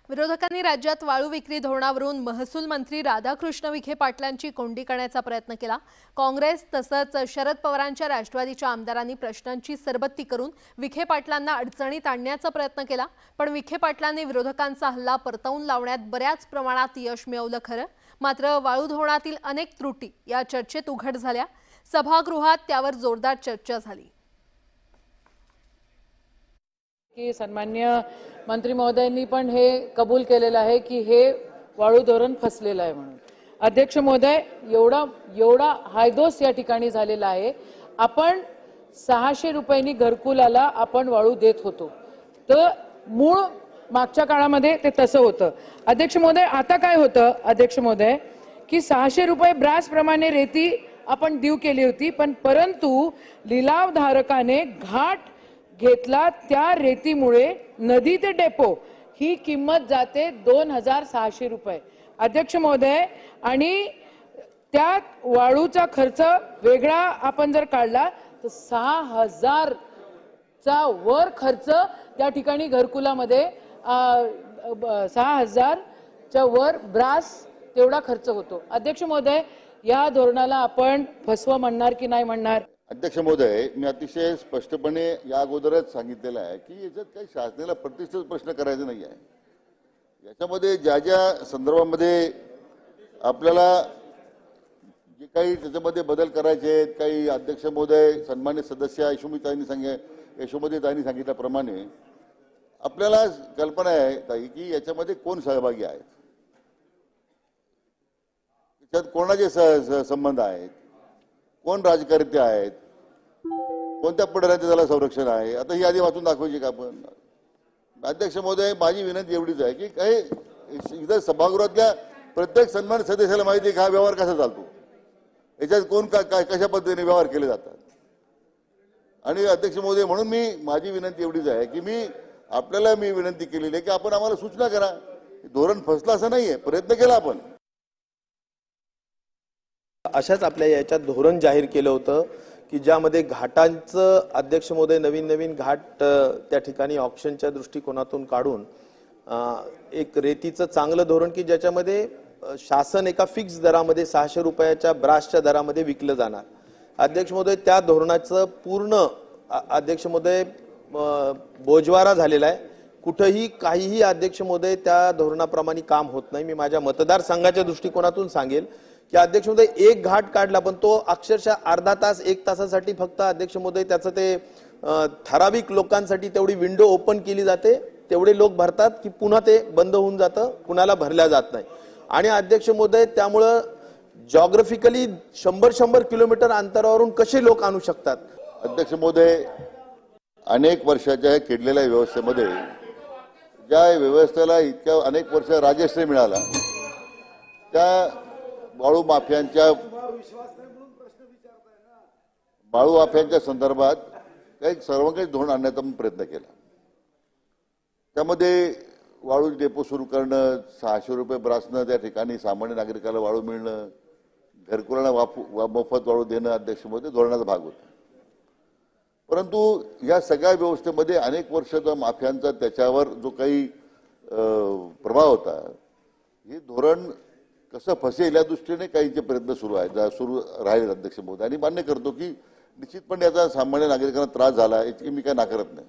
विरोधकांनी राज्यात वाळू विक्री धोरणावरून महसूल मंत्री राधाकृष्ण विखे पाटलांची कोंडी करण्याचा प्रयत्न केला। काँग्रेस तसंच शरद पवारांच्या राष्ट्रवादीच्या आमदारांनी प्रश्नांची सरबत्ती करून विखे पाटलांना अडचणीत आणण्याचा प्रयत्न केला, पण विखे पाटलांनी विरोधकांचा हल्ला परतवून लावण्यात बऱ्याच प्रमाणात यश मिळवलं खरं। मात्र वाळू धोरणातील अनेक त्रुटी या चर्चेत उघड झाल्या। सभागृहात त्यावर जोरदार चर्चा झाली। की सन्मान्य मंत्री महोदयांनी पण हे कबूल केलेलं आहे की हे वाळू धोरण फसलेलं आहे म्हणून। अध्यक्ष महोदय, एवढा हायदोस या ठिकाणी झालेला आहे। आपण 600 रुपयांनी घरकुलाला आपण वाळू देत होतो, तर मूळ मागच्या काळामध्ये ते तसं होतं। अध्यक्ष महोदय, आता काय होतं अध्यक्ष महोदय की 600 रुपये ब्रास प्रमाणे रेती आपण देऊ केली होती, पण परंतु लिलावधारकाने घाट घेतला, त्या रेतीमुळे नदी ते डेपो ही किंमत जाते 2600 रुपये अध्यक्ष महोदय। आणि त्यात वाळूचा खर्च वेगळा आपण जर काढला तर 6000 चा वर खर्च त्या ठिकाणी घरकुलामध्ये 6000 च्या वर ब्रास तेवढा खर्च होतो। अध्यक्ष महोदय, या धोरणाला आपण फसवा म्हणणार की नाही म्हणणार? अध्यक्ष महोदय, मी अतिशय स्पष्टपणे या अगोदरच सांगितलेलं आहे की याच्यात काही शासनाला प्रतिष्ठित प्रश्न करायचा नाही आहे। याच्यामध्ये ज्या संदर्भामध्ये आपल्याला जे काही त्याच्यामध्ये बदल करायचे आहेत, काही अध्यक्ष महोदय सन्मान्य सदस्य यशोमतीताईंनी सांगितल्याप्रमाणे आपल्याला कल्पना आहे ताई की याच्यामध्ये कोण सहभागी आहेत, त्याच्यात कोणाचे संबंध आहेत, कोण राजकारणी आहेत, कोणत्या पुढाऱ्यांचं त्याला संरक्षण आहे। आता ही यादी वाचून दाखवायची का आपण? अध्यक्ष महोदय, माझी विनंती एवढीच आहे की काही इथं सभागृहातल्या प्रत्येक सन्मानित सदस्याला माहिती आहे का हा व्यवहार कसा चालतो, याच्यात कोण कशा पद्धतीने व्यवहार केले जातात। आणि अध्यक्ष महोदय, म्हणून माझी विनंती एवढीच आहे की मी विनंती केलेली आहे की आपण आम्हाला सूचना करा। धोरण फसलं असं नाहीये, प्रयत्न केला आपण। अशाच आपल्या याच्यात धोरण जाहीर केलं होतं की ज्यामध्ये घाटांचं अध्यक्ष महोदय नवीन घाट त्या ठिकाणी ऑक्शनच्या दृष्टिकोनातून काढून एक रेतीचं चांगलं धोरण की ज्याच्यामध्ये शासन एका फिक्स दरामध्ये 600 रुपयाच्या ब्रासच्या दरामध्ये विकलं जाणार। अध्यक्ष महोदय, त्या धोरणाचं पूर्ण अध्यक्ष महोदय बोजवारा झालेला आहे। कुठेही काहीही अध्यक्ष महोदय त्या धोरणाप्रमाणे काम होत नाही। मी माझ्या मतदारसंघाच्या दृष्टिकोनातून सांगेल की अध्यक्ष महोदय एक घाट काढला, पण तो अक्षरशः अर्धा तास 1 तासासाठी फक्त अध्यक्ष महोदय त्याचं ते ठराविक लोकांसाठी तेवढी विंडो ओपन केली जाते, तेवढे लोक भरतात की पुन्हा ते बंद होऊन जातं, कुणाला भरल्या जात नाही। आणि अध्यक्ष महोदय, त्यामुळं जॉग्राफिकली 100 किलोमीटर अंतरावरून कसे लोक आणू शकतात? अध्यक्ष महोदय, अनेक वर्षाच्या केलेल्या व्यवस्थेमध्ये ज्या व्यवस्थेला इतक्या अनेक वर्ष राजश्री मिळाला, त्या वाळू माफियांच्या संदर्भात काही सर्वंकष धोरण आणण्याचा प्रयत्न केला। त्यामध्ये वाळू डेपो सुरू करणं, 600 रुपये ब्रासनं त्या ठिकाणी सामान्य नागरिकाला वाळू मिळणं, घरकुलांना मोफत वाळू देणं अध्यक्ष महोदय धोरणाचा भाग होता। परंतु या सगळ्या व्यवस्थेमध्ये अनेक वर्षाचा माफियांचा त्याच्यावर जो काही प्रभाव होता, हे धोरण कसं फसेल या दृष्टीने काहींचे प्रयत्न सुरू राहिले अध्यक्ष महोदय। आणि मान्य करतो की निश्चितपणे याचा सामान्य नागरिकांना त्रास झाला, याची मी काय नाकारत नाही।